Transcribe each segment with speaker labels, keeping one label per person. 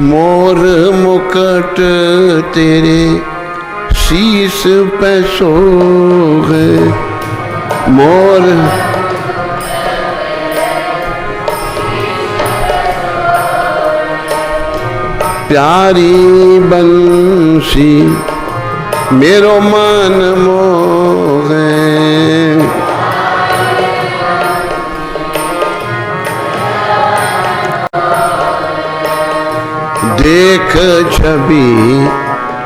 Speaker 1: मोर मुकुट तेरे शीस पे सोहे, मोर प्यारी बंसी मेरो मन मोहे। देख छवि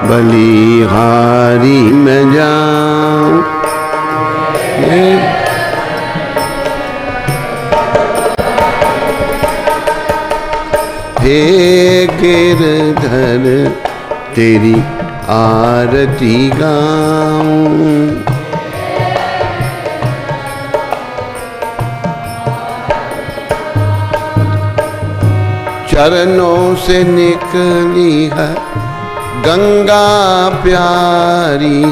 Speaker 1: बलिहारी में जाऊं, हे गिरधर तेरी आरती गाऊं। चरणों से निकली है गंगा प्यारी,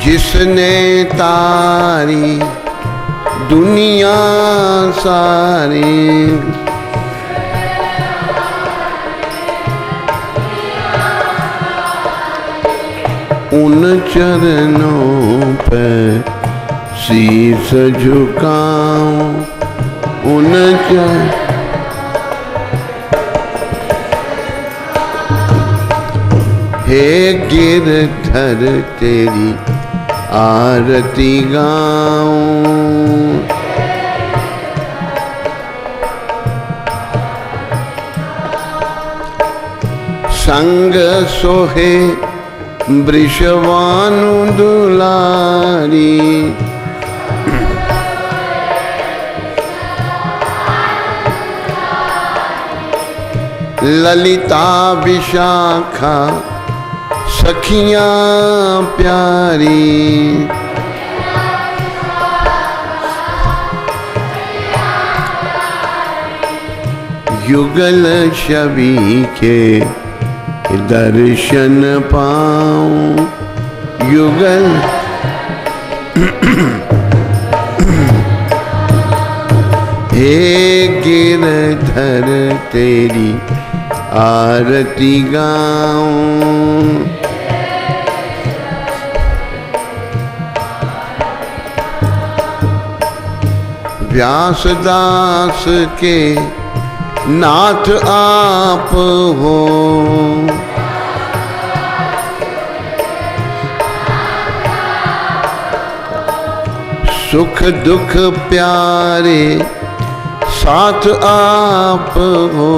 Speaker 1: जिसने तारी दुनिया सारी। उन चरणों पे शीश झुकाऊं, उन हे गिरधर तेरी आरती गाऊं। संग सोहे वृषवानु दुलारी, ललिता विशाखा सखियां प्यारी। युगल छवि के दर्शन पाऊं, युगल हे गिरधर तेरी आरती गाऊं। व्यासदास के नाथ आप हो, सुख दुख प्यारे साथ आप हो।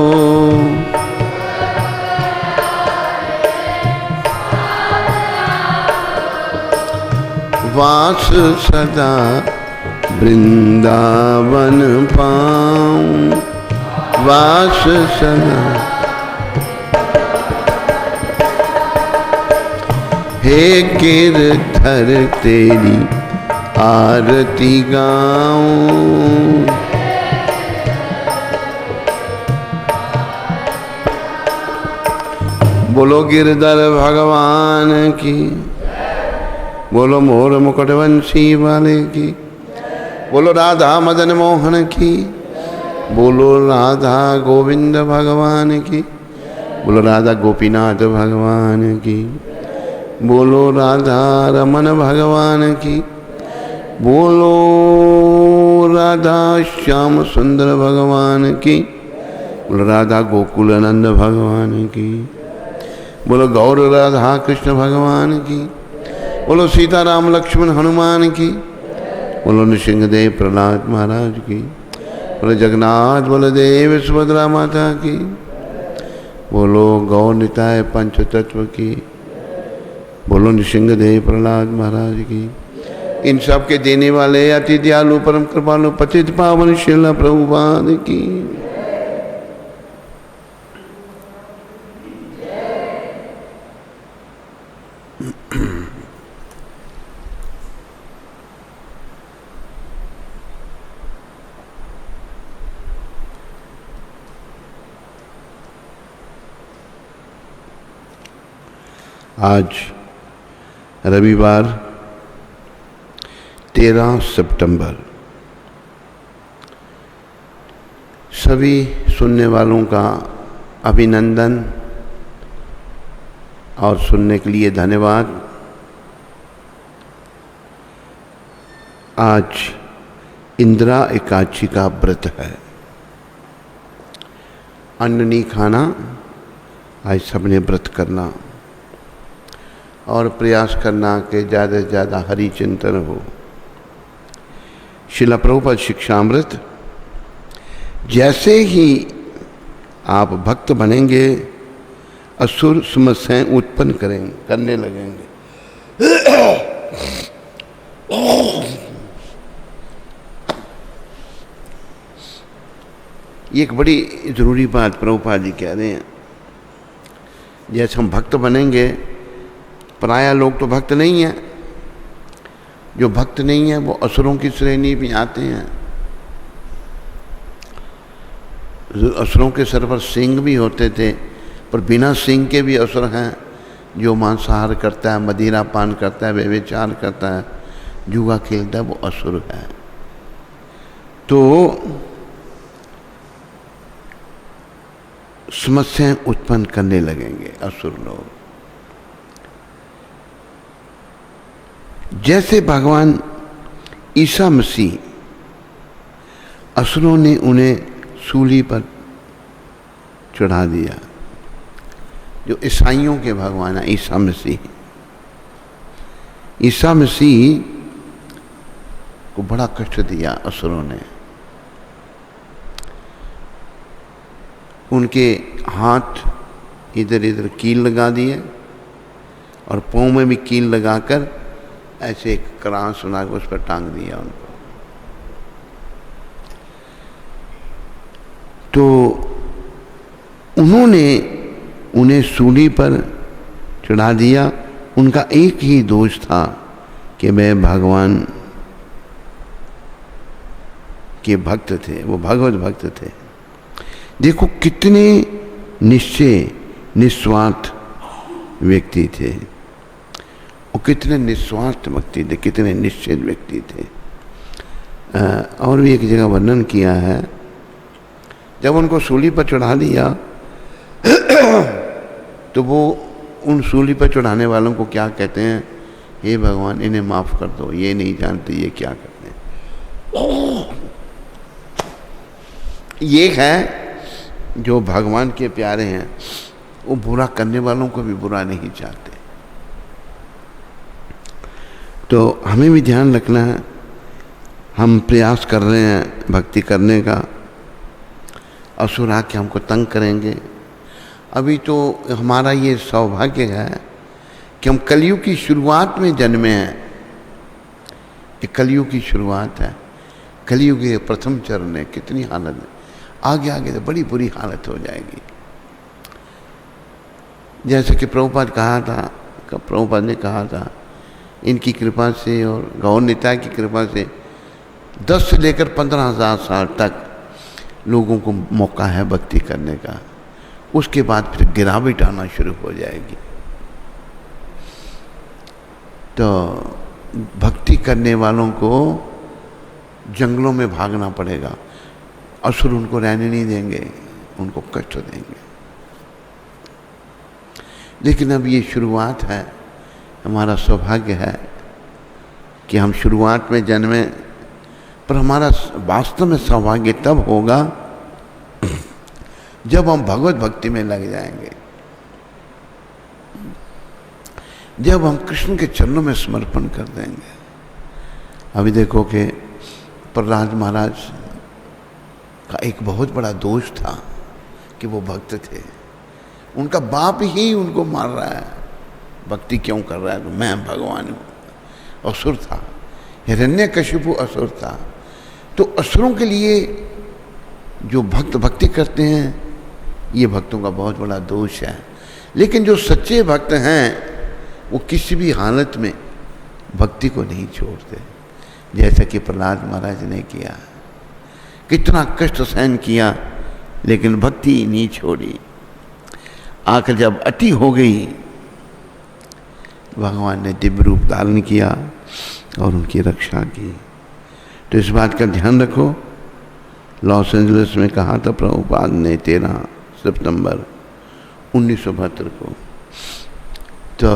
Speaker 1: वास सदा वृंदावन पाऊं, वास सदा हे गिरधर तेरी आरती गाऊं। बोलो गिरधर भगवान की, बोलो मोर मुकुट वंशी वाले की, बोलो राधा मदन मोहन की, बोलो राधा गोविंद भगवान की, बोलो राधा गोपीनाथ भगवान की, बोलो राधा रमन भगवान की, बोलो राधा श्याम सुंदर भगवान की, बोलो राधा गोकुलानंद भगवान की, बोलो गौर राधा कृष्ण भगवान की, बोलो सीताराम लक्ष्मण हनुमान की, बोलो नृसिंहदेव प्रहलाद महाराज की, बोलो जगन्नाथ बलदेव सुभद्रा माता की, बोलो गौर निताय पंच तत्व की, बोलो नृसिंहदेव प्रहलाद महाराज की। इन सब के देने वाले अति दयालु परम कृपालु पतित पावन श्रील प्रभुपाद की। आज रविवार 13 सितंबर। सभी सुनने वालों का अभिनंदन और सुनने के लिए धन्यवाद। आज इंदिरा एकादशी का व्रत है। अन्न नहीं खाना, आज सबने व्रत करना और प्रयास करना कि ज़्यादा से ज़्यादा हरि चिंतन हो। श्रील प्रभुपाद शिक्षामृत, जैसे ही आप भक्त बनेंगे असुर समस्याएं उत्पन्न करने लगेंगे। ये एक बड़ी ज़रूरी बात प्रभुपाद जी कह रहे हैं। जैसे हम भक्त बनेंगे, पराया लोग तो भक्त नहीं हैं, जो भक्त नहीं है वो असुरों की श्रेणी में आते हैं। असुरों के सर पर सींग भी होते थे, पर बिना सींग के भी असुर हैं। जो मांसाहार करता है, मदिरा पान करता है, व्यभिचार करता है, जुआ खेलता है, वो असुर है। तो समस्याएं उत्पन्न करने लगेंगे असुर लोग। जैसे भगवान ईसा मसीह, असुरों ने उन्हें सूली पर चढ़ा दिया। जो ईसाइयों के भगवान है ईसा मसीह, ईसा मसीह को बड़ा कष्ट दिया असुरों ने। उनके हाथ इधर इधर कील लगा दिए और पाँव में भी कील लगाकर ऐसे एक क्रास बनाकर उस पर टांग दिया उनको। तो उन्होंने उन्हें सूली पर चढ़ा दिया। उनका एक ही दोष था कि वे भगवान के भक्त थे, वो भगवत भक्त थे। देखो कितने निश्चय निस्वार्थ व्यक्ति थे, वो कितने निस्वार्थ व्यक्ति थे, कितने निश्चित व्यक्ति थे। और भी एक जगह वर्णन किया है, जब उनको सूली पर चढ़ा दिया तो वो उन सूली पर चढ़ाने वालों को क्या कहते हैं, हे भगवान इन्हें माफ़ कर दो, ये नहीं जानते ये क्या करते हैं। ये है जो भगवान के प्यारे हैं, वो बुरा करने वालों को भी बुरा नहीं चाहते। तो हमें भी ध्यान रखना है, हम प्रयास कर रहे हैं भक्ति करने का, असुर आके हमको तंग करेंगे। अभी तो हमारा ये सौभाग्य है कि हम कलयुग की शुरुआत में जन्मे हैं। ये कलयुग की शुरुआत है, कलयुग के प्रथम चरण है। कितनी हालत है, आगे आगे तो बड़ी बुरी हालत हो जाएगी। जैसे कि प्रभुपाद ने कहा था, इनकी कृपा से और गौर निताय की कृपा से 10 से लेकर 15,000 साल तक लोगों को मौका है भक्ति करने का। उसके बाद फिर गिरावट आना शुरू हो जाएगी। तो भक्ति करने वालों को जंगलों में भागना पड़ेगा, असुर उनको रहने नहीं देंगे, उनको कष्ट देंगे। लेकिन अब ये शुरुआत है, हमारा सौभाग्य है कि हम शुरुआत में जन्मे, पर हमारा वास्तव में सौभाग्य तब होगा जब हम भगवत भक्ति में लग जाएंगे, जब हम कृष्ण के चरणों में समर्पण कर देंगे। अभी देखो कि प्रहलाद महाराज का एक बहुत बड़ा दोष था कि वो भक्त थे। उनका बाप ही उनको मार रहा है, भक्ति क्यों कर रहा है, तो मैं भगवान हूँ। असुर था, हिरण्यकशिपु असुर था। तो असुरों के लिए जो भक्त भक्ति करते हैं, ये भक्तों का बहुत बड़ा दोष है। लेकिन जो सच्चे भक्त हैं वो किसी भी हालत में भक्ति को नहीं छोड़ते, जैसा कि प्रहलाद महाराज ने किया। कितना कष्ट सहन किया लेकिन भक्ति नहीं छोड़ी। आखिर जब अति हो गई, भगवान ने दिव्य रूप धारण किया और उनकी रक्षा की। तो इस बात का ध्यान रखो। लॉस एंजलिस में कहा था प्रभुपाद ने 13 सितंबर 1972 को। तो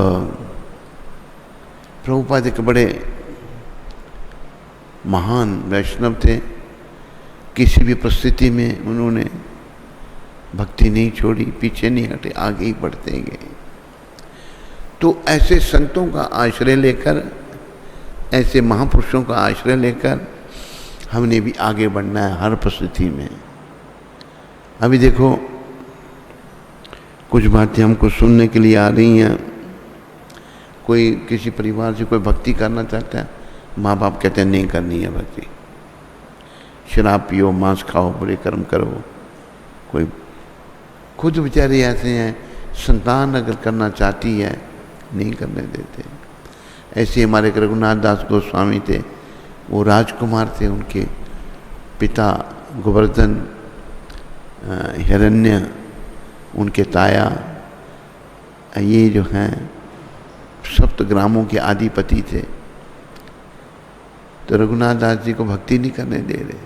Speaker 1: प्रभुपाद एक बड़े महान वैष्णव थे। किसी भी परिस्थिति में उन्होंने भक्ति नहीं छोड़ी, पीछे नहीं हटे, आगे ही बढ़ते गए। तो ऐसे संतों का आश्रय लेकर, ऐसे महापुरुषों का आश्रय लेकर हमने भी आगे बढ़ना है हर परिस्थिति में। अभी देखो कुछ बातें हमको सुनने के लिए आ रही हैं। कोई किसी परिवार से कोई भक्ति करना चाहता है, माँ बाप कहते हैं नहीं करनी है भक्ति, शराब पियो, मांस खाओ, बुरे कर्म करो। कोई खुद बेचारे ऐसे हैं, संतान अगर करना चाहती है नहीं करने देते। ऐसे हमारे रघुनाथ दास गोस्वामी थे, वो राजकुमार थे, उनके पिता गोवर्धन, हिरण्य उनके ताया, ये जो हैं सप्तग्रामों के अधिपति थे। तो रघुनाथ दास जी को भक्ति नहीं करने दे रहे,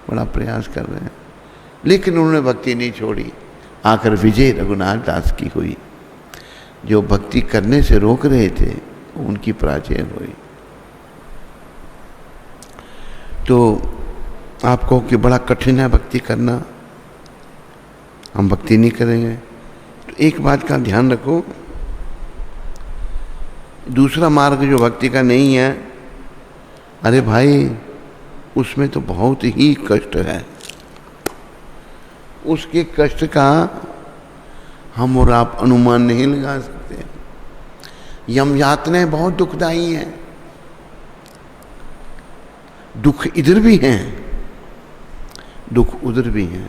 Speaker 1: बड़ा प्रयास कर रहे हैं, लेकिन उन्होंने भक्ति नहीं छोड़ी। आकर विजय रघुनाथ दास की हुई। जो भक्ति करने से रोक रहे थे उनकी पराजय हुई। तो आप कहो कि बड़ा कठिन है भक्ति करना, हम भक्ति नहीं करेंगे। तो एक बात का ध्यान रखो, दूसरा मार्ग जो भक्ति का नहीं है, अरे भाई उसमें तो बहुत ही कष्ट है। उसके कष्ट का हम और आप अनुमान नहीं लगा सकते। यम यातनाएं बहुत दुखदाई हैं, दुख इधर भी हैं, दुख उधर भी हैं,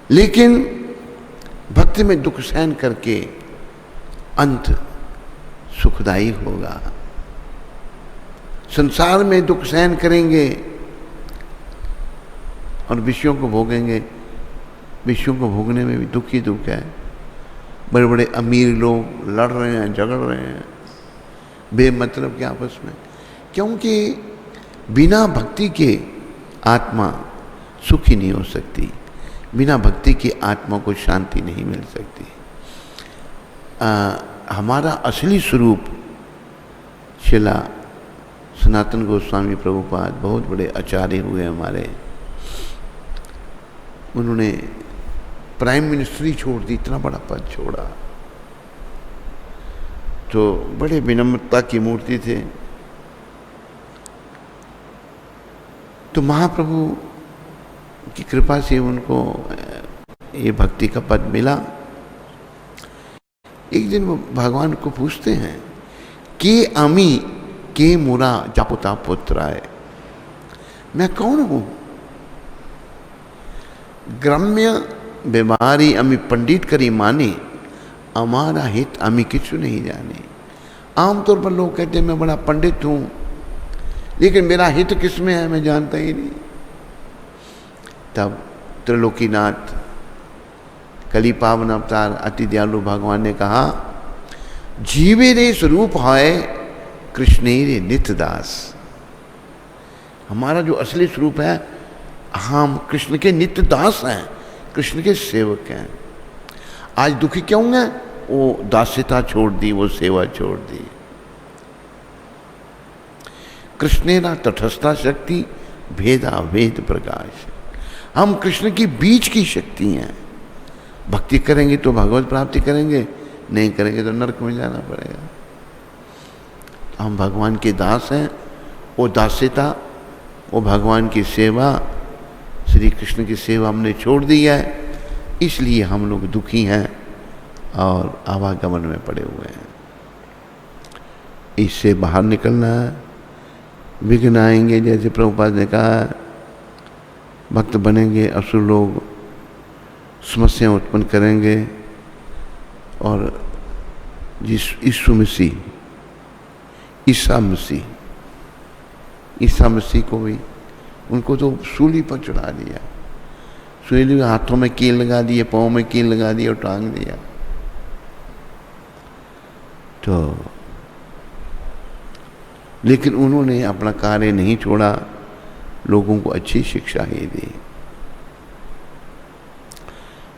Speaker 1: लेकिन भक्ति में दुख सहन करके अंत सुखदायी होगा। संसार में दुख सहन करेंगे और विषयों को भोगेंगे, विषयों को भोगने में भी दुख ही दुख है। बड़े बड़े अमीर लोग लड़ रहे हैं, झगड़ रहे हैं बेमतलब के आपस में, क्योंकि बिना भक्ति के आत्मा सुखी नहीं हो सकती, बिना भक्ति की आत्मा को शांति नहीं मिल सकती। हमारा असली स्वरूप शिला सनातन गोस्वामी प्रभुपाद बहुत बड़े आचार्य हुए हमारे। उन्होंने प्राइम मिनिस्ट्री छोड़ दी, इतना बड़ा पद छोड़ा। तो बड़े विनम्रता की मूर्ति थे। तो महाप्रभु की कृपा से उनको ये भक्ति का पद मिला। एक दिन वो भगवान को पूछते हैं कि अमी के मुरा जापुता पुत्राय, मैं कौन हूं? ग्राम्य बीमारी अमी पंडित करी माने, हमारा हित अमी किछु नहीं जाने। आमतौर पर लोग कहते हैं मैं बड़ा पंडित हूं, लेकिन मेरा हित किस में है मैं जानता ही नहीं। तब त्रिलोकीनाथ कली पावन अवतार अति दयालु भगवान ने कहा, जीवे रे स्वरूप है कृष्ण रे नित्य दास। हमारा जो असली स्वरूप है, हम कृष्ण के नित्य दास हैं, कृष्ण के सेवक हैं। आज दुखी क्यों हैं? वो दास्यता छोड़ दी, वो सेवा छोड़ दी। कृष्णेरा तटस्था शक्ति भेदा वेद प्रकाश। हम कृष्ण की बीच की शक्ति हैं। भक्ति करेंगे तो भगवत प्राप्ति करेंगे, नहीं करेंगे तो नरक में जाना पड़ेगा। तो हम भगवान के दास हैं। वो दास्यता, वो भगवान की सेवा, श्री कृष्ण की सेवा हमने छोड़ दी है, इसलिए हम लोग दुखी हैं और आवागमन में पड़े हुए हैं। इससे बाहर निकलना है। विघ्न आएंगे, जैसे प्रभुपाद ने कहा, भक्त बनेंगे, असुर लोग समस्या उत्पन्न करेंगे। और जिस यीशु मसीह, ईसा मसीह को भी, उनको तो सूली पर चढ़ा दिया, सूली में हाथों में कील लगा दिए, पाँव में कील लगा दिया और टांग दिया। तो लेकिन उन्होंने अपना कार्य नहीं छोड़ा, लोगों को अच्छी शिक्षा ही दी।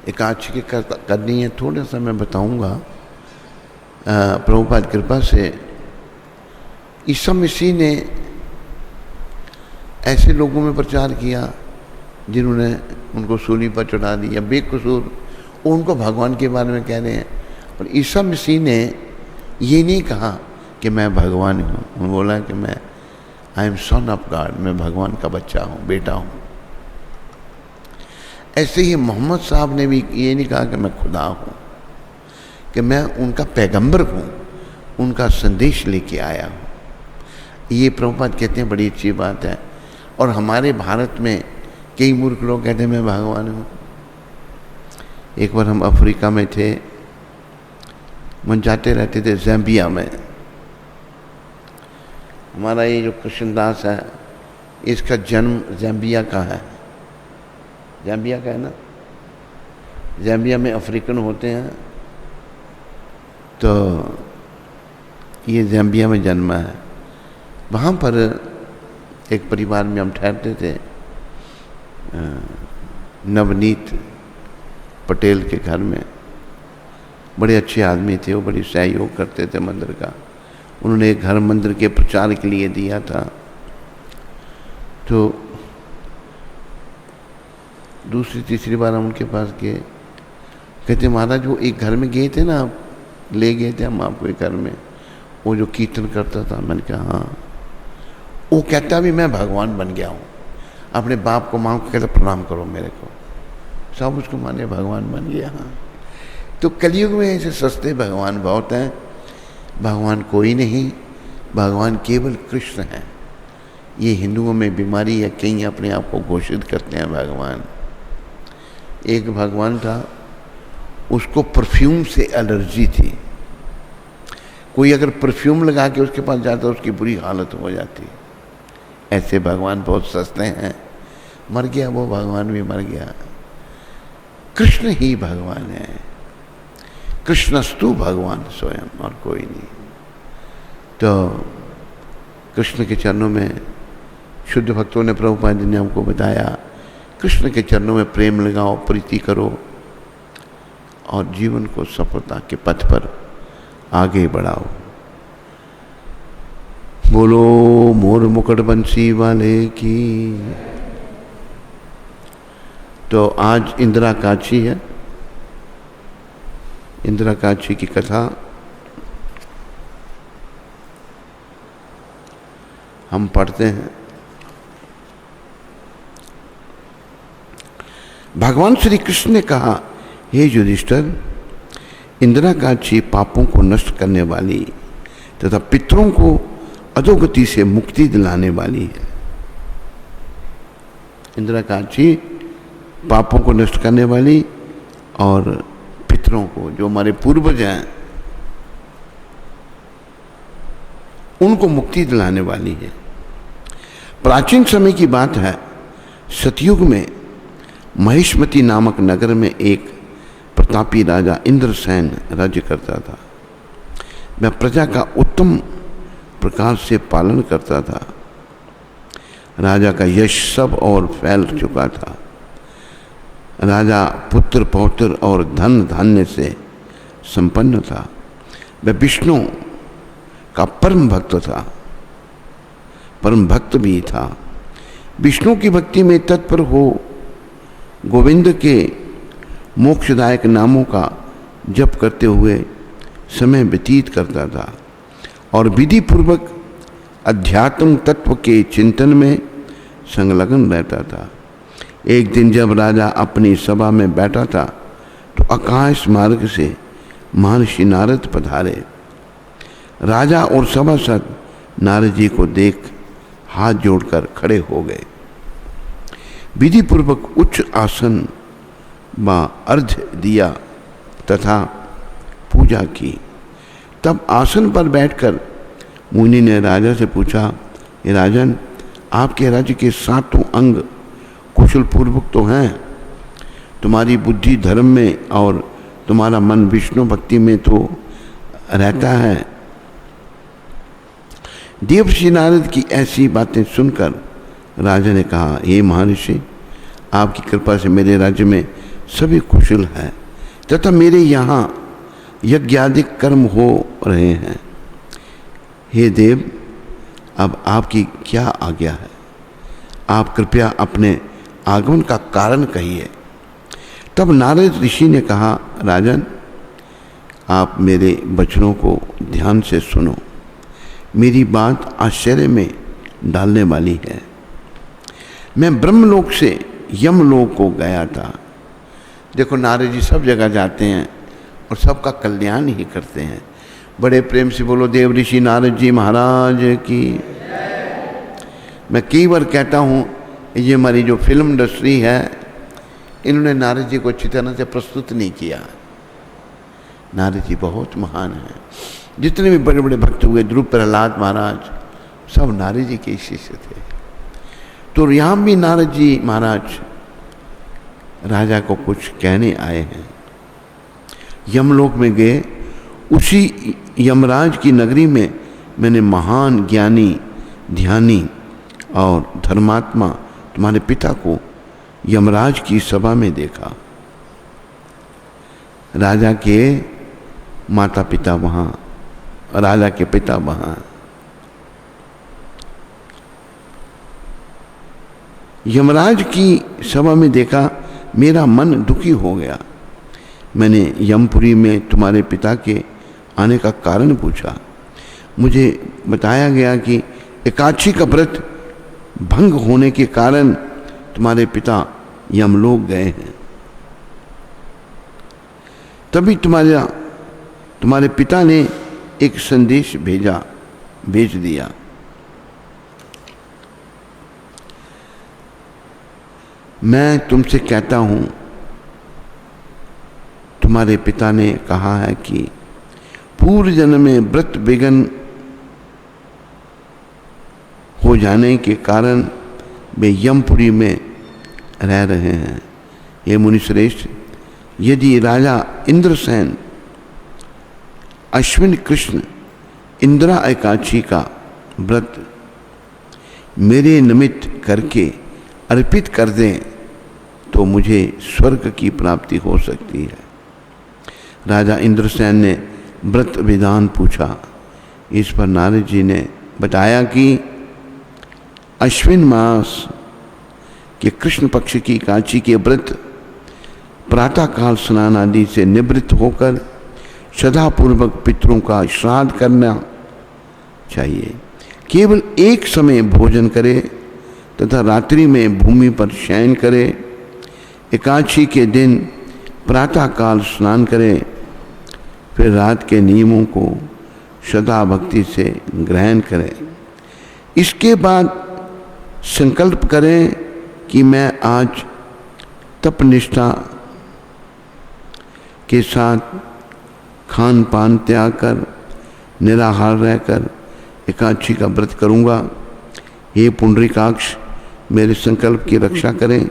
Speaker 1: एक आज की करनी है, थोड़ा सा मैं बताऊंगा। प्रभुपाद कृपा से ईसा मसीह ने ऐसे लोगों में प्रचार किया जिन्होंने उनको सूली पर चढ़ा दिया बेकसूर, उनको भगवान के बारे में कह रहे हैं। और ईसा मसीह ने ये नहीं कहा कि मैं भगवान हूँ, उन्होंने बोला कि मैं I am son of God, मैं भगवान का बच्चा हूँ, बेटा हूँ। ऐसे ही मोहम्मद साहब ने भी ये नहीं कहा कि मैं खुदा हूँ, कि मैं उनका पैगंबर हूँ, उनका संदेश लेके आया हूँ। ये प्रभुपाद कहते हैं बड़ी अच्छी बात है। और हमारे भारत में कई मूर्ख लोग कहते हैं मैं भगवान हूँ। एक बार हम अफ्रीका में थे, मन जाते रहते थे ज़ैम्बिया में। हमारा ये जो कृष्णदास है, इसका जन्म ज़ैम्बिया का है। ज़ैम्बिया का है ना, ज़ैम्बिया में अफ्रीकन होते हैं, तो ये ज़ैम्बिया में जन्मा है। वहाँ पर एक परिवार में हम ठहरते थे, नवनीत पटेल के घर में। बड़े अच्छे आदमी थे वो, बड़ी सहयोग करते थे मंदिर का। उन्होंने एक घर मंदिर के प्रचार के लिए दिया था। तो दूसरी तीसरी बार हम उनके पास गए, कहते महाराज वो एक घर में गए थे ना, आप ले गए थे हम आपको एक घर में, वो जो कीर्तन करता था। मैंने कहा हाँ। वो कहता भी मैं भगवान बन गया हूँ, अपने बाप को माँ को कहता प्रणाम करो मेरे को, सब उसको माने भगवान बन गया। हाँ, तो कलयुग में ऐसे सस्ते भगवान बहुत हैं। भगवान कोई नहीं, भगवान केवल कृष्ण है। ये हिंदुओं में बीमारी है, कई अपने आप को घोषित करते हैं भगवान। एक भगवान था, उसको परफ्यूम से एलर्जी थी। कोई अगर परफ्यूम लगा के उसके पास जाता उसकी बुरी हालत हो जाती। ऐसे भगवान बहुत सस्ते हैं। मर गया वो भगवान भी मर गया। कृष्ण ही भगवान है, कृष्णस्तु भगवान स्वयं, और कोई नहीं। तो कृष्ण के चरणों में शुद्ध भक्तों ने, प्रभुपाद जी ने हमको बताया, कृष्ण के चरणों में प्रेम लगाओ, प्रीति करो और जीवन को सफलता के पथ पर आगे बढ़ाओ। बोलो मोर मुकुट बंसी वाले की। तो आज इंदिरा काची है। इंदिरा काची की कथा हम पढ़ते हैं। भगवान श्री कृष्ण ने कहा, हे युधिष्ठिर, इंदिरा काची पापों को नष्ट करने वाली तथा पितरों को अधोगति से मुक्ति दिलाने वाली है। इंदिरा काची पापों को नष्ट करने वाली और पितरों को, जो हमारे पूर्वज हैं, उनको मुक्ति दिलाने वाली है। प्राचीन समय की बात है, सतयुग में महिष्मती नामक नगर में एक प्रतापी राजा इंद्रसेन राज्य करता था। वह प्रजा का उत्तम प्रकार से पालन करता था। राजा का यश सब और फैल चुका था। राजा पुत्र पौत्र और धन धान्य से संपन्न था। वह विष्णु का परम भक्त था, परम भक्त भी था। विष्णु की भक्ति में तत्पर हो गोविंद के मोक्षदायक नामों का जप करते हुए समय व्यतीत करता था और विधि पूर्वक अध्यात्म तत्व के चिंतन में संलग्न रहता था। एक दिन जब राजा अपनी सभा में बैठा था तो आकाश मार्ग से महर्षि नारद पधारे। राजा और सभासद नारद जी को देख हाथ जोड़कर खड़े हो गए। विधि पूर्वक उच्च आसन व अर्घ्य दिया तथा पूजा की। तब आसन पर बैठकर मुनि ने राजा से पूछा, हे राजन, आपके राज्य के 7 अंग कुशल पूर्वक तो हैं, तुम्हारी बुद्धि धर्म में और तुम्हारा मन विष्णु भक्ति में तो रहता है, देवर्षि नारद की ऐसी बातें सुनकर राजा ने कहा, हे महर्षि, आपकी कृपा से मेरे राज्य में सभी कुशल है तथा मेरे यहाँ यज्ञादि कर्म हो रहे हैं। हे देव, अब आपकी क्या आज्ञा है? आप कृपया अपने आगमन का कारण कहिए। तब नारद ऋषि ने कहा, राजन, आप मेरे वचनों को ध्यान से सुनो। मेरी बात आश्चर्य में डालने वाली है। मैं ब्रह्मलोक से यमलोक को गया था। देखो, नारद जी सब जगह जाते हैं और सबका कल्याण ही करते हैं। बड़े प्रेम से बोलो देव ऋषि नारद जी महाराज की। मैं कई बार कहता हूँ, ये हमारी जो फिल्म इंडस्ट्री है, इन्होंने नारद जी को अच्छी तरह से प्रस्तुत नहीं किया। नारद जी बहुत महान हैं। जितने भी बड़े बड़े भक्त हुए, ध्रुव प्रहलाद महाराज, सब नारद जी के शिष्य थे। तो यहाँ भी नारद जी महाराज राजा को कुछ कहने आए हैं। यमलोक में गए, उसी यमराज की नगरी में मैंने महान ज्ञानी, ध्यानी और धर्मात्मा तुम्हारे पिता को यमराज की सभा में देखा। राजा के माता पिता वहाँ, राजा के पिता वहाँ। यमराज की सभा में देखा, मेरा मन दुखी हो गया। मैंने यमपुरी में तुम्हारे पिता के आने का कारण पूछा। मुझे बताया गया कि एकादशी का व्रत भंग होने के कारण तुम्हारे पिता यमलोक गए हैं। तभी तुम्हारे पिता ने एक संदेश भेज दिया। मैं तुमसे कहता हूं, तुम्हारे पिता ने कहा है कि पूर्व जन्म में व्रत विघ्न हो जाने के कारण वे यमपुरी में रह रहे हैं। ये मुनिश्रेष्ठ, यदि राजा इंद्रसेन अश्विन कृष्ण इंदिरा एकादशी का व्रत मेरे निमित्त करके अर्पित कर दें तो मुझे स्वर्ग की प्राप्ति हो सकती है। राजा इंद्रसेन ने व्रत विधान पूछा। इस पर नारद जी ने बताया कि अश्विन मास के कृष्ण पक्ष की एकादशी के व्रत प्रातःकाल स्नान आदि से निवृत्त होकर श्रद्धापूर्वक पितरों का श्राद्ध करना चाहिए। केवल एक समय भोजन करे तथा रात्रि में भूमि पर शयन करे। एकादशी के दिन प्रातःकाल स्नान करे, फिर रात के नियमों को श्रद्धा भक्ति से ग्रहण करें। इसके बाद संकल्प करें कि मैं आज तपनिष्ठा के साथ खान पान त्याग कर निराहार रहकर एकादशी का व्रत करूंगा। हे पुंडरीकाक्ष, मेरे संकल्प की रक्षा करें।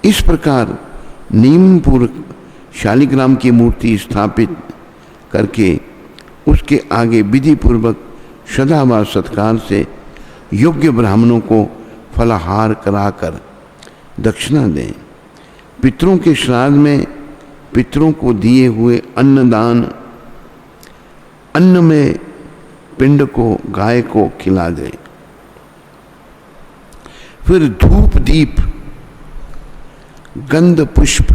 Speaker 1: इस प्रकार नियम पूर्वक शालिग्राम की मूर्ति स्थापित करके उसके आगे विधि पूर्वक श्रद्धा व सत्कार से योग्य ब्राह्मणों को फलाहार कराकर दक्षिणा दें। पितरों के श्राद्ध में पितरों को दिए हुए अन्नदान, अन्न में पिंड को गाय को खिला दें। फिर धूप दीप गंध पुष्प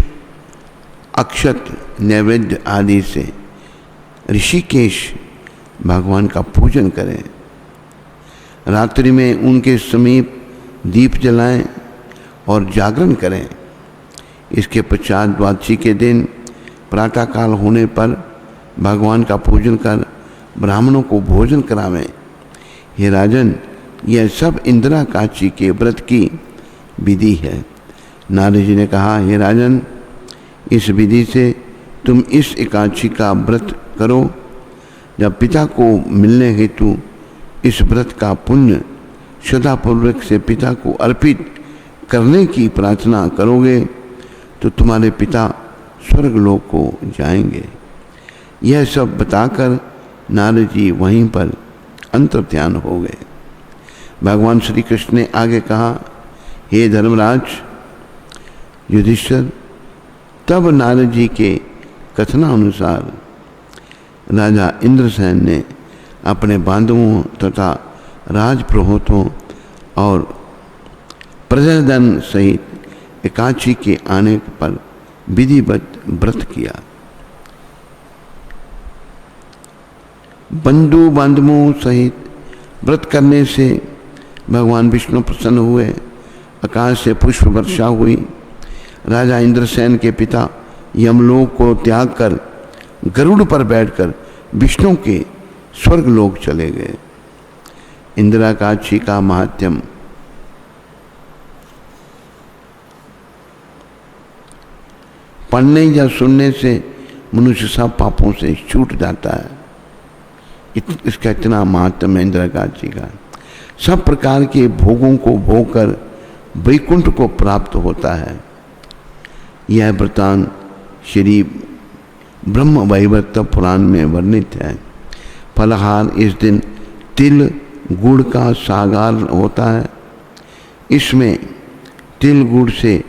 Speaker 1: अक्षत नैवेद्य आदि से ऋषिकेश भगवान का पूजन करें। रात्रि में उनके समीप दीप जलाएं और जागरण करें। इसके पश्चात द्वादशी के दिन प्रातःकाल होने पर भगवान का पूजन कर ब्राह्मणों को भोजन करावें। हे राजन, यह सब इंदिरा एकादशी के व्रत की विधि है। नारद जी ने कहा, हे राजन, इस विधि से तुम इस एकादशी का व्रत करो। जब पिता को मिलने हेतु इस व्रत का पुण्य श्रद्धापूर्वक से पिता को अर्पित करने की प्रार्थना करोगे तो तुम्हारे पिता स्वर्गलोक को जाएंगे। यह सब बताकर नारद जी वहीं पर अंतर्ध्यान हो गए। भगवान श्री कृष्ण ने आगे कहा, हे धर्मराज युधिष्ठिर, तब नारद जी के कथनानुसार राजा इंद्रसेन ने अपने बांधवों तथा राजपुरोहितों और प्रजाजन सहित एकादशी के आने पर विधिवत व्रत किया। बंधु बांधवों सहित व्रत करने से भगवान विष्णु प्रसन्न हुए। आकाश से पुष्प वर्षा हुई। राजा इंद्रसेन के पिता यमलोक को त्याग कर गरुड़ पर बैठकर विष्णु के स्वर्ग लोक चले गए। इंदिराकाशी का महात्म्य। पढ़ने या सुनने से मनुष्य सब पापों से छूट जाता है। इसका इतना महात्म्य है इंदिराकाशी का। सब प्रकार के भोगों को भोग कर वैकुंठ को प्राप्त होता है। यह वृतांत श्री ब्रह्म वैवर्त पुराण में वर्णित है। फलहार इस दिन तिल गुड़ का सागार होता है। इसमें तिल गुड़ से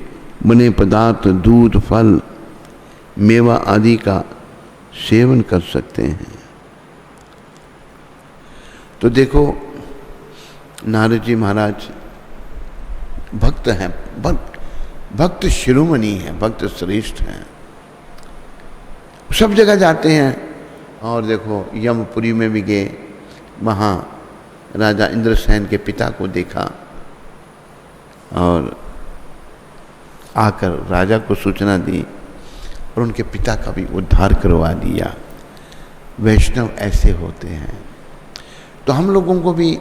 Speaker 1: बने पदार्थ, दूध, फल, मेवा आदि का सेवन कर सकते हैं। तो देखो नारद जी महाराज भक्त हैं, भक्त शिरोमणि हैं, भक्त श्रेष्ठ हैं, सब जगह जाते हैं। और देखो यमपुरी में भी गए, वहाँ राजा इंद्रसेन के पिता को देखा और आकर राजा को सूचना दी और उनके पिता का भी उद्धार करवा दिया। वैष्णव ऐसे होते हैं। तो हम लोगों को भी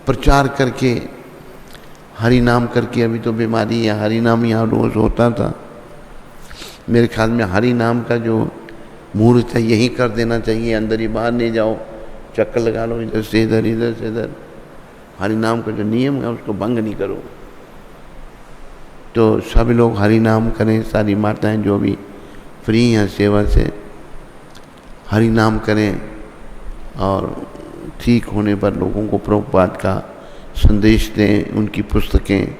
Speaker 1: प्रचार करके हरि नाम करके, अभी तो बीमारी है, हरि नाम यहाँ रोज़ होता था। मेरे ख्याल में हरि नाम का जो मुहूर्त है यही कर देना चाहिए, अंदर ही बाहर नहीं जाओ, चक्कर लगा लो इधर से इधर, इधर से इधर। हरि नाम का जो नियम है उसको भंग नहीं करो। तो सभी लोग हरि नाम करें, सारी माताएं जो भी फ्री हैं सेवा से हरि नाम करें और ठीक होने पर लोगों को प्रभुपाद का संदेश दें। उनकी पुस्तकें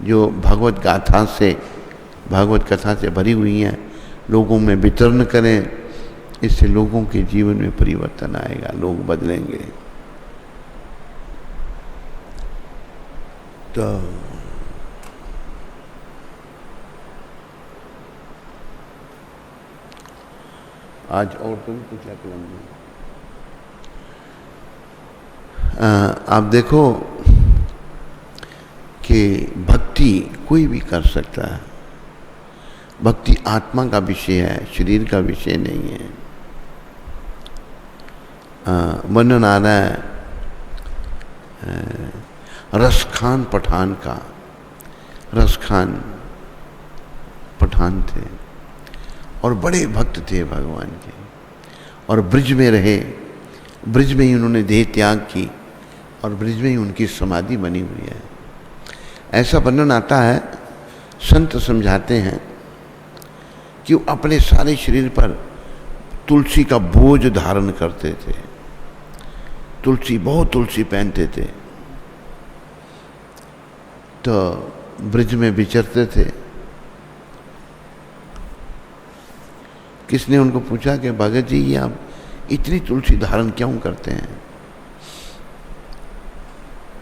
Speaker 1: जो भगवत गाथा से, भागवत कथा से भरी हुई हैं, लोगों में वितरण करें। इससे लोगों के जीवन में परिवर्तन आएगा, लोग बदलेंगे। तो आज और तुम कुछ लगे आप देखो कि भक्ति कोई भी कर सकता है। भक्ति आत्मा का विषय है, शरीर का विषय नहीं है। वर्णन आ रहा है रसखान पठान का। रसखान पठान थे और बड़े भक्त थे भगवान के, और ब्रिज में रहे। ब्रिज में ही उन्होंने देह त्याग की और ब्रिज में ही उनकी समाधि बनी हुई है। ऐसा वर्णन आता है, संत समझाते हैं कि वो अपने सारे शरीर पर तुलसी का बोझ धारण करते थे। तुलसी, बहुत तुलसी पहनते थे। तो ब्रिज में विचरते थे। किसने उनको पूछा कि भगत जी ये आप इतनी तुलसी धारण क्यों करते हैं?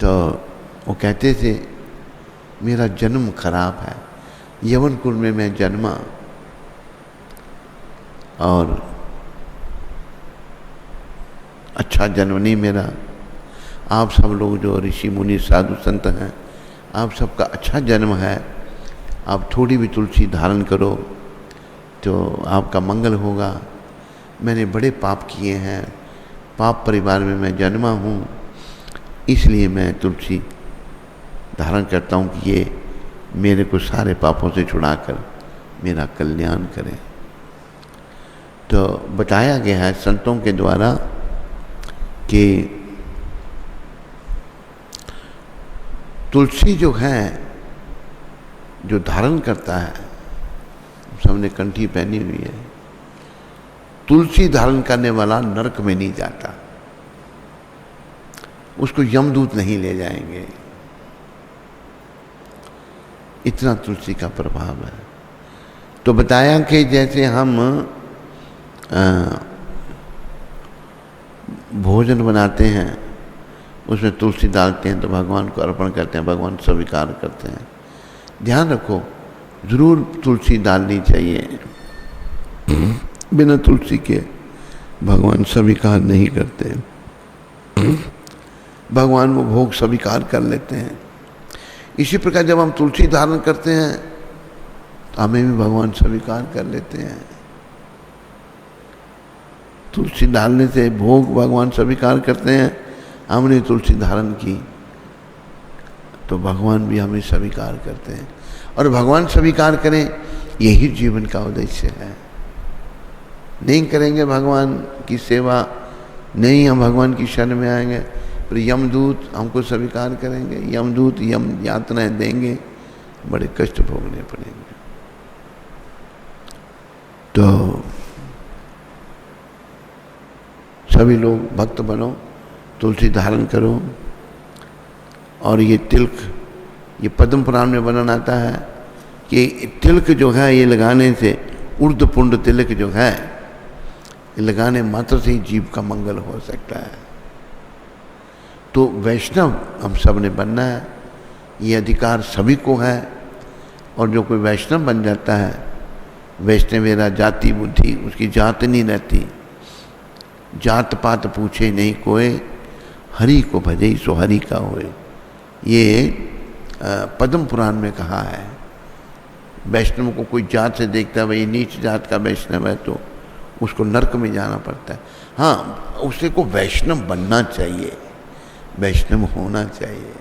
Speaker 1: तो वो कहते थे मेरा जन्म खराब है, यवन कुल में मैं जन्मा और अच्छा जन्म नहीं मेरा। आप सब लोग जो ऋषि मुनि साधु संत हैं, आप सबका अच्छा जन्म है। आप थोड़ी भी तुलसी धारण करो तो आपका मंगल होगा। मैंने बड़े पाप किए हैं, पाप परिवार में मैं जन्मा हूँ, इसलिए मैं तुलसी धारण करता हूँ कि ये मेरे को सारे पापों से छुड़ाकर मेरा कल्याण करे। तो बताया गया है संतों के द्वारा कि तुलसी जो है, जो धारण करता है, सबने कंठी पहनी हुई है, तुलसी धारण करने वाला नरक में नहीं जाता। उसको यमदूत नहीं ले जाएंगे। इतना तुलसी का प्रभाव है। तो बताया कि जैसे हम भोजन बनाते हैं, उसमें तुलसी डालते हैं तो भगवान को अर्पण करते हैं, भगवान स्वीकार करते हैं। ध्यान रखो, ज़रूर तुलसी डालनी चाहिए। बिना तुलसी के भगवान स्वीकार नहीं करते। भगवान वो भोग स्वीकार कर लेते हैं। इसी प्रकार जब हम तुलसी धारण करते हैं तो हमें भी भगवान स्वीकार कर लेते हैं। तुलसी डालने से भोग भगवान स्वीकार करते हैं। हमने तुलसी धारण की तो भगवान भी हमें स्वीकार करते हैं, और भगवान स्वीकार करें यही जीवन का उद्देश्य है। नहीं करेंगे भगवान की सेवा, नहीं हम भगवान की शरण में आएंगे, फिर यमदूत हमको स्वीकार करेंगे, यमदूत यम यातनाएं देंगे, बड़े कष्ट भोगने पड़ेंगे। तो सभी लोग भक्त बनो, तुलसी धारण करो। और ये तिलक, ये पद्म पुराण में वर्णन आता है कि तिलक जो है ये लगाने से, उर्ध पुंड तिलक जो है ये लगाने मात्र से ही जीव का मंगल हो सकता है। तो वैष्णव हम सब ने बनना है, ये अधिकार सभी को है। और जो कोई वैष्णव बन जाता है, वैष्णवेरा जाति बुद्धि, उसकी जात नहीं रहती। जात पात पूछे नहीं कोई, हरि को भजे सो हरि का होए। ये पद्म पुराण में कहा है। वैष्णव को कोई जात से देखता है, भाई नीच जात का वैष्णव है तो उसको नरक में जाना पड़ता है। हाँ, उसे को वैष्णव बनना चाहिए, वैष्णव होना चाहिए।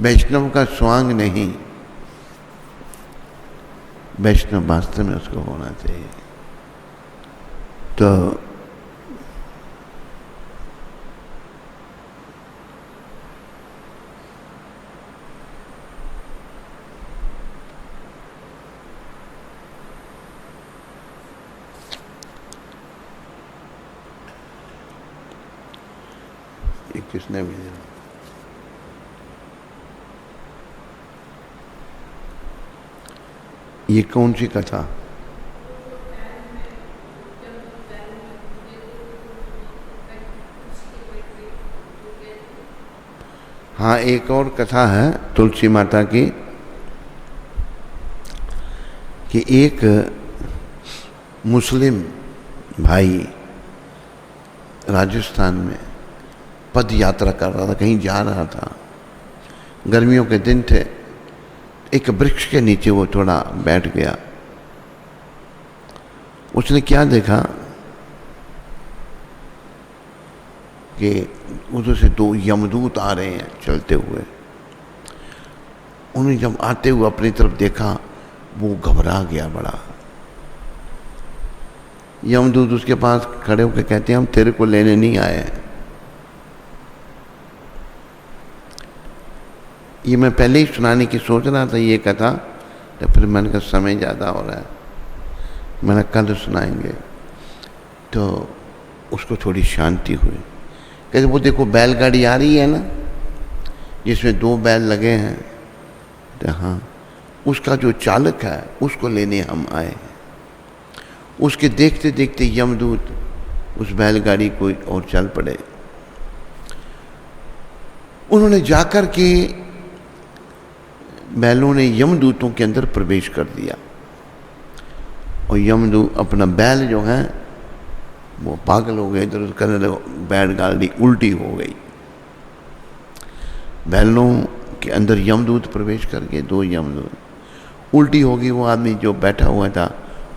Speaker 1: वैष्णव का स्वांग नहीं, वैष्णव वास्तव में उसको होना चाहिए। तो ये किसने भेजा? ये कौन सी कथा? हाँ, एक और कथा है तुलसी माता की कि एक मुस्लिम भाई राजस्थान में पद यात्रा कर रहा था, कहीं जा रहा था। गर्मियों के दिन थे। एक वृक्ष के नीचे वो थोड़ा बैठ गया। उसने क्या देखा कि उधर से दो यमदूत आ रहे हैं चलते हुए। उन्हें जब आते हुए अपनी तरफ देखा, वो घबरा गया बड़ा। यमदूत उसके पास खड़े होकर कहते हैं, हम तेरे को लेने नहीं आए हैं। ये मैं पहले ही सुनाने की सोच रहा था ये कथा, तो फिर मैंने कहा समय ज़्यादा हो रहा है, मैंने कल सुनाएंगे। तो उसको थोड़ी शांति हुई। कहते वो देखो बैलगाड़ी आ रही है ना, जिसमें 2 बैल लगे हैं। तो हाँ, उसका जो चालक है उसको लेने हम आए हैं। उसके देखते देखते यमदूत उस बैलगाड़ी को और चल पड़े। उन्होंने जाकर के बैलों ने यमदूतों के अंदर प्रवेश कर दिया, और यमदूत अपना बैल जो है वो पागल हो गए, इधर उधर करने लगे, बैलगाड़ी उल्टी हो गई। बैलों के अंदर यमदूत प्रवेश करके 2 यमदूत उल्टी हो गई। वो आदमी जो बैठा हुआ था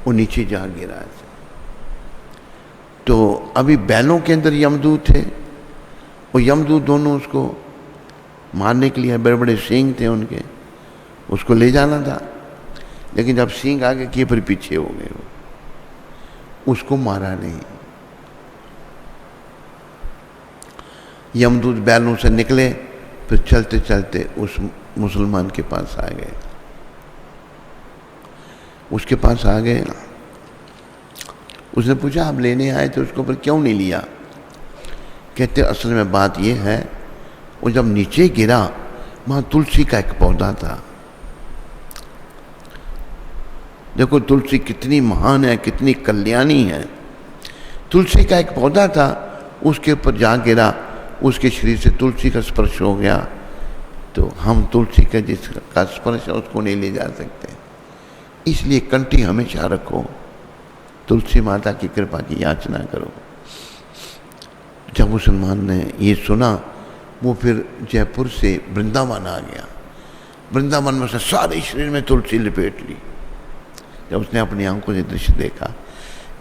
Speaker 1: वो नीचे जा गिरा। तो अभी बैलों के अंदर यमदूत थे, वो यमदूत दोनों उसको मारने के लिए, बड़े बड़े सींग थे उनके, उसको ले जाना था। लेकिन जब सींग आगे किए फिर पीछे हो गए, वो उसको मारा नहीं। यमदूत बैलों से निकले, फिर चलते चलते उस मुसलमान के पास आ गए। उसके पास आ गए, उसने पूछा आप लेने आए थे उसको, फिर क्यों नहीं लिया? कहते असल में बात यह है वो जब नीचे गिरा, वहाँ तुलसी का एक पौधा था। देखो तुलसी कितनी महान है, कितनी कल्याणी है। तुलसी का एक पौधा था, उसके ऊपर जा गिरा, उसके शरीर से तुलसी का स्पर्श हो गया। तो हम तुलसी का जिसका स्पर्श है उसको नहीं ले जा सकते, इसलिए कंठी हमेशा रखो, तुलसी माता की कृपा की याचना करो। जब मुसलमान ने ये सुना, वो फिर जयपुर से वृंदावन आ गया। वृंदावन में से सारे शरीर में तुलसी लपेट ली। जब उसने अपनी आंखों से दृश्य देखा,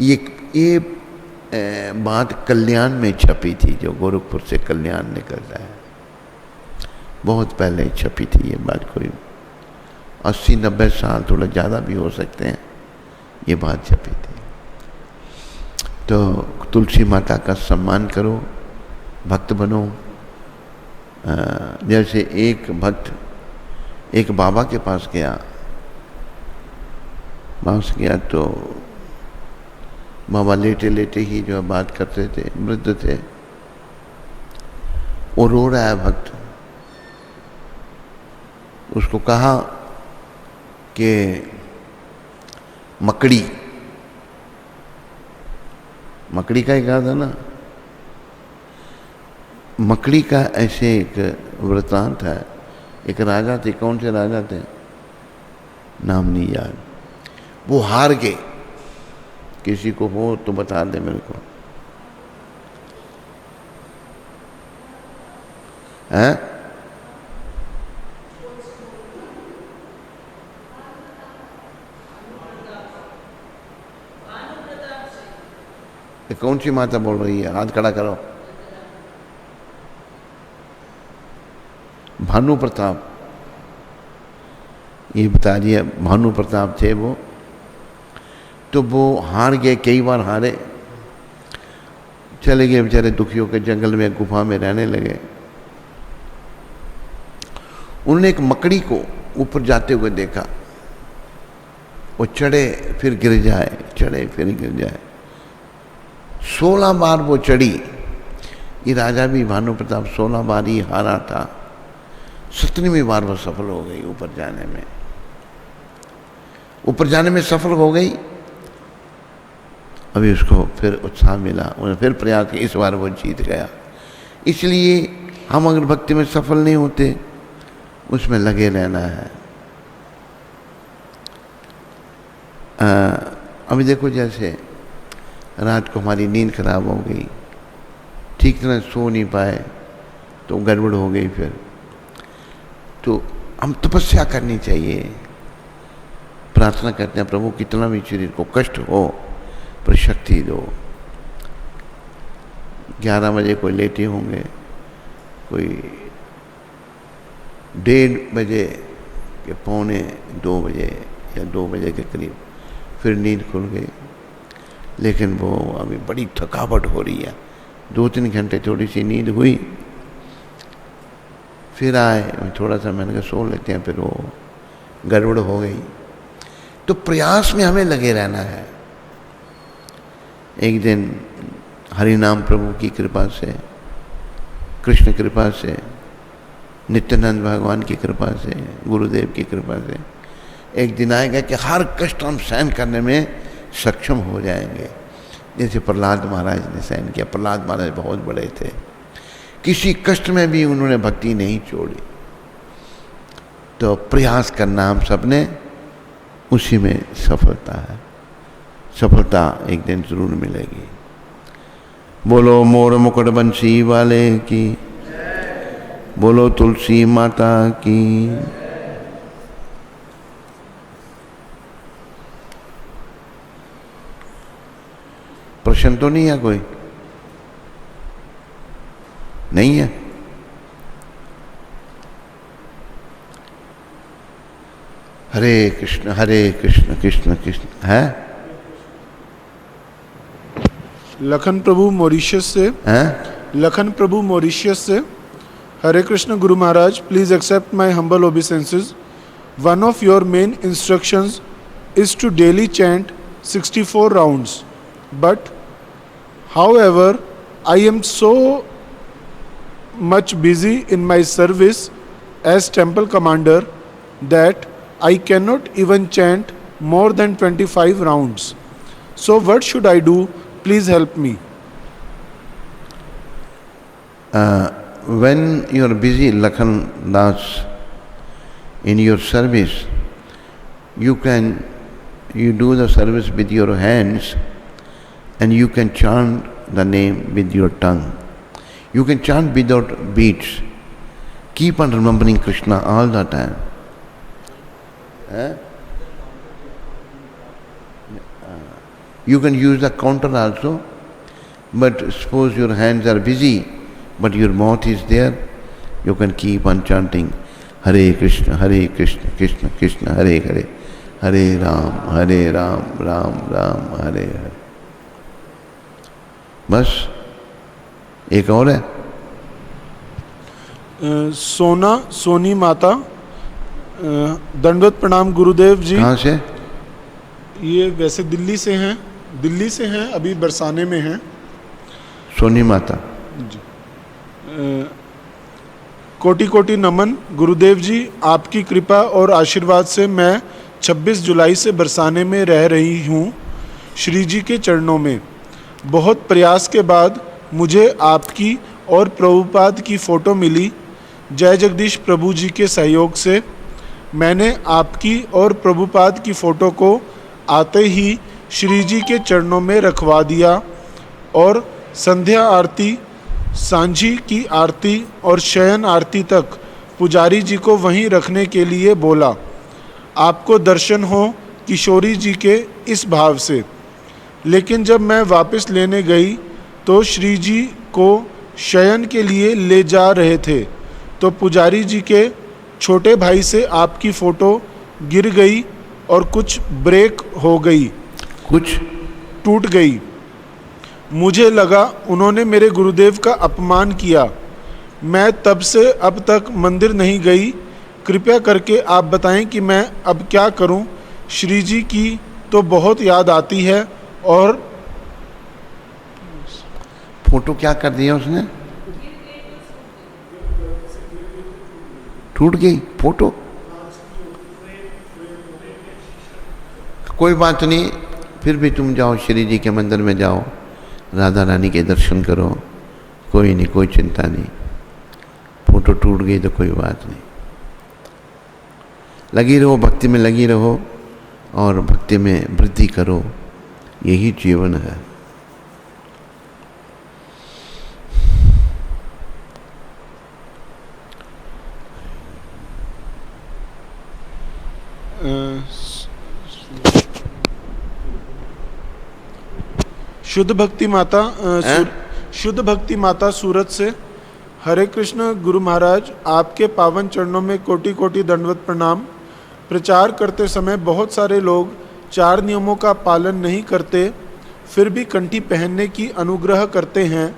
Speaker 1: ये बात कल्याण में छपी थी, जो गोरखपुर से कल्याण निकलता है, बहुत पहले छपी थी ये बात, कोई 80-90 साल, थोड़ा ज़्यादा भी हो सकते हैं, ये बात छपी थी। तो तुलसी माता का सम्मान करो, भक्त बनो। जैसे एक भक्त एक बाबा के पास गया, तो बाबा लेटे लेटे ही जो बात करते थे, वृद्ध थे, वो रो रहा है भक्त। उसको कहा कि मकड़ी का ही कहा था ना, मकड़ी का ऐसे एक वृतांत है। एक राजा थे, कौन से राजा थे नाम नहीं याद, वो हार गए। किसी को हो तो बता दे मेरे को, हैं? कौन सी माता बोल रही है? हाथ खड़ा करो। भानु प्रताप, ये बता दिया, भानु प्रताप थे वो। तो वो हार गए, कई बार हारे, चले गए बेचारे दुखी होकर जंगल में, गुफा में रहने लगे। उन्होंने एक मकड़ी को ऊपर जाते हुए देखा, वो चढ़े फिर गिर जाए, चढ़े फिर गिर जाए। 16 बार वो चढ़ी। ये राजा भी भानु प्रताप 16 बार ही हारा था, 17वीं बार वो सफल हो गई ऊपर जाने में। ऊपर जाने में सफल हो गई। अभी उसको फिर उत्साह मिला, उन्हें फिर प्रयास किया, इस बार वो जीत गया। इसलिए हम अगर भक्ति में सफल नहीं होते, उसमें लगे रहना है। अभी देखो, जैसे रात को हमारी नींद खराब हो गई, ठीक तरह सो नहीं पाए, तो गड़बड़ हो गई। फिर तो हम तपस्या करनी चाहिए, प्रार्थना करते हैं प्रभु कितना भी शरीर को कष्ट हो पर शक्ति दो। 11 बजे कोई लेटे होंगे, कोई 1:30 बजे के 1:45 बजे या 2 बजे के करीब फिर नींद खुल गई। लेकिन वो अभी बड़ी थकावट हो रही है, 2-3 घंटे थोड़ी सी नींद हुई, फिर आए थोड़ा सा, मैंने कहा सो लेते हैं, फिर वो गड़बड़ हो गई। तो प्रयास में हमें लगे रहना है। एक दिन हरिनाम प्रभु की कृपा से, कृष्ण कृपा से, नित्यानंद भगवान की कृपा से, गुरुदेव की कृपा से एक दिन आएगा कि हर कष्ट हम सहन करने में सक्षम हो जाएंगे। जैसे प्रहलाद महाराज ने सहन किया। प्रहलाद महाराज बहुत बड़े थे, किसी कष्ट में भी उन्होंने भक्ति नहीं छोड़ी। तो प्रयास करना हम सब ने, उसी में सफलता है। सफलता एक दिन जरूर मिलेगी। बोलो मोर मुकुट बंसी वाले की, बोलो तुलसी माता की। प्रश्न तो नहीं है कोई? नहीं है? हरे कृष्ण कृष्ण कृष्ण है।
Speaker 2: लखन प्रभु मॉरिशस से
Speaker 1: हैं?
Speaker 2: लखन प्रभु मॉरिशस से, Hare Krishna Guru Maharaj, please accept my humble obeisances. One of your main instructions is to daily chant 64 rounds, but however I am so much busy in my service as temple commander that I cannot even chant more than 25 rounds. So what should I do? Please help me.
Speaker 1: When you are busy, Lakhan Das, in your service, you do the service with your hands and you can chant the name with your tongue. You can chant without beats. Keep on remembering Krishna all the time. You can use the counter also, but suppose your hands are busy, but your mouth is there, you can keep on chanting Hare Krishna, Krishna Krishna, Hare Hare, Hare Ram, Ram Ram, Hare Hare. बस एक और है
Speaker 2: सोनी माता, दंडवत प्रणाम गुरुदेव जी।
Speaker 1: कहाँ से?
Speaker 2: ये वैसे दिल्ली से हैं, अभी बरसाने में हैं।
Speaker 1: सोनी माता
Speaker 2: जी। कोटि कोटि नमन गुरुदेव जी, आपकी कृपा और आशीर्वाद से मैं 26 जुलाई से बरसाने में रह रही हूँ, श्री जी के चरणों में। बहुत प्रयास के बाद मुझे आपकी और प्रभुपाद की फ़ोटो मिली। जय जगदीश प्रभु जी के सहयोग से मैंने आपकी और प्रभुपाद की फ़ोटो को आते ही श्री जी के चरणों में रखवा दिया और संध्या आरती, सांझी की आरती और शयन आरती तक पुजारी जी को वहीं रखने के लिए बोला। आपको दर्शन हो किशोरी जी के इस भाव से। लेकिन जब मैं वापस लेने गई तो श्री जी को शयन के लिए ले जा रहे थे तो पुजारी जी के छोटे भाई से आपकी फ़ोटो गिर गई और कुछ ब्रेक हो गई, कुछ टूट गई। मुझे लगा उन्होंने मेरे गुरुदेव का अपमान किया। मैं तब से अब तक मंदिर नहीं गई। कृपया करके आप बताएं कि मैं अब क्या करूं। श्री जी की तो बहुत याद आती है। और
Speaker 1: फोटो क्या कर दिया उसने? टूट गई फोटो? कोई बात नहीं, फिर भी तुम जाओ श्री जी के मंदिर में जाओ, राधा रानी के दर्शन करो, कोई नहीं, कोई चिंता नहीं। फोटो टूट गई तो कोई बात नहीं। लगी रहो, भक्ति में लगी रहो और भक्ति में वृद्धि करो, यही जीवन है।
Speaker 2: शुद्ध भक्ति माता सूरत से। हरे कृष्ण गुरु महाराज, आपके पावन चरणों में कोटि कोटि दंडवत प्रणाम। प्रचार करते समय बहुत सारे लोग 4 नियमों का पालन नहीं करते, फिर भी कंठी पहनने की अनुग्रह करते हैं,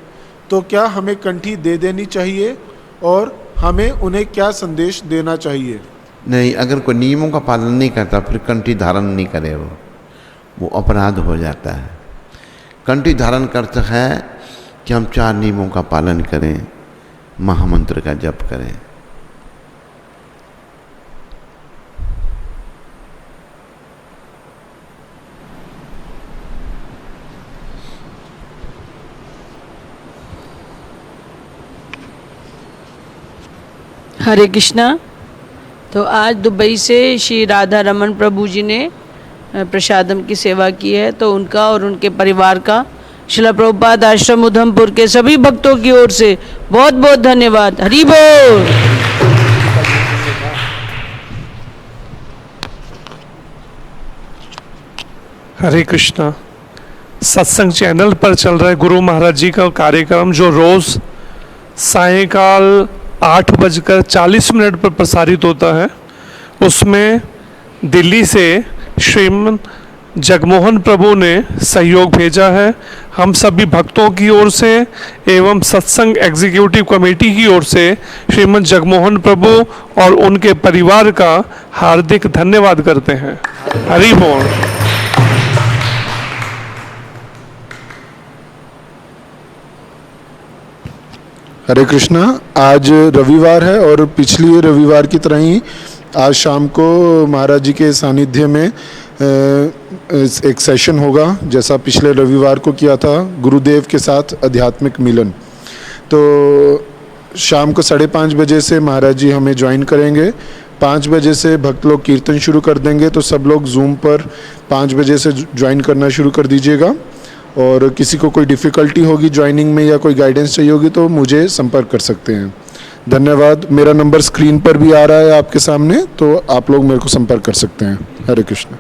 Speaker 2: तो क्या हमें कंठी दे देनी चाहिए और हमें उन्हें क्या संदेश देना चाहिए?
Speaker 1: नहीं, अगर कोई नियमों का पालन नहीं करता फिर कंठी धारण नहीं करे, वो अपराध हो जाता है। कंठी धारण करता है कि हम 4 नियमों का पालन करें, महामंत्र का जप करें।
Speaker 3: हरे कृष्णा। तो आज दुबई से श्री राधा रमन प्रभु जी ने प्रसादम की सेवा की है, तो उनका और उनके परिवार का शिला प्रभुपाद आश्रम उधमपुर के सभी भक्तों की ओर से बहुत बहुत धन्यवाद। हरि बोल।
Speaker 4: हरे कृष्णा। सत्संग चैनल पर चल रहा है गुरु महाराज जी का कार्यक्रम, जो रोज़ सायंकाल 8:40 पर प्रसारित होता है। उसमें दिल्ली से श्रीमन जगमोहन प्रभु ने सहयोग भेजा है। हम सभी भक्तों की ओर से एवं सत्संग एग्जीक्यूटिव कमेटी की ओर से श्रीमन जगमोहन प्रभु और उनके परिवार का हार्दिक धन्यवाद करते हैं। हरि बोल।
Speaker 2: हरे कृष्णा। आज रविवार है और पिछली रविवार की तरह ही आज शाम को महाराज जी के सानिध्य में एक सेशन होगा, जैसा पिछले रविवार को किया था गुरुदेव के साथ आध्यात्मिक मिलन। तो शाम को 5:30 बजे से महाराज जी हमें ज्वाइन करेंगे। 5 बजे से भक्त लोग कीर्तन शुरू कर देंगे, तो सब लोग जूम पर 5 बजे से ज्वाइन करना शुरू कर दीजिएगा। और किसी को कोई डिफ़िकल्टी होगी ज्वाइनिंग में या कोई गाइडेंस चाहिए होगी तो मुझे संपर्क कर सकते हैं। धन्यवाद। मेरा नंबर स्क्रीन पर भी आ रहा है आपके सामने, तो आप लोग मेरे को संपर्क कर सकते हैं। हरे कृष्ण।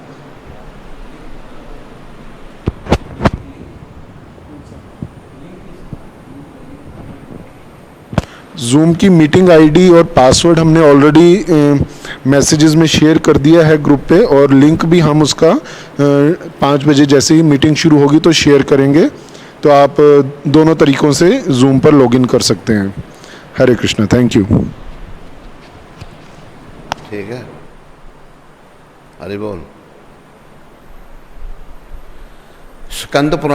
Speaker 2: जूम की मीटिंग आईडी और पासवर्ड हमने ऑलरेडी मैसेजेस में शेयर कर दिया है ग्रुप पे, और लिंक भी हम उसका 5 बजे जैसे ही मीटिंग शुरू होगी तो शेयर करेंगे। तो आप दोनों तरीक़ों से जूम पर लॉगिन कर सकते हैं। हरे कृष्ण। Thank you.
Speaker 1: ठीक है, हरि बोल। स्कंद पुराण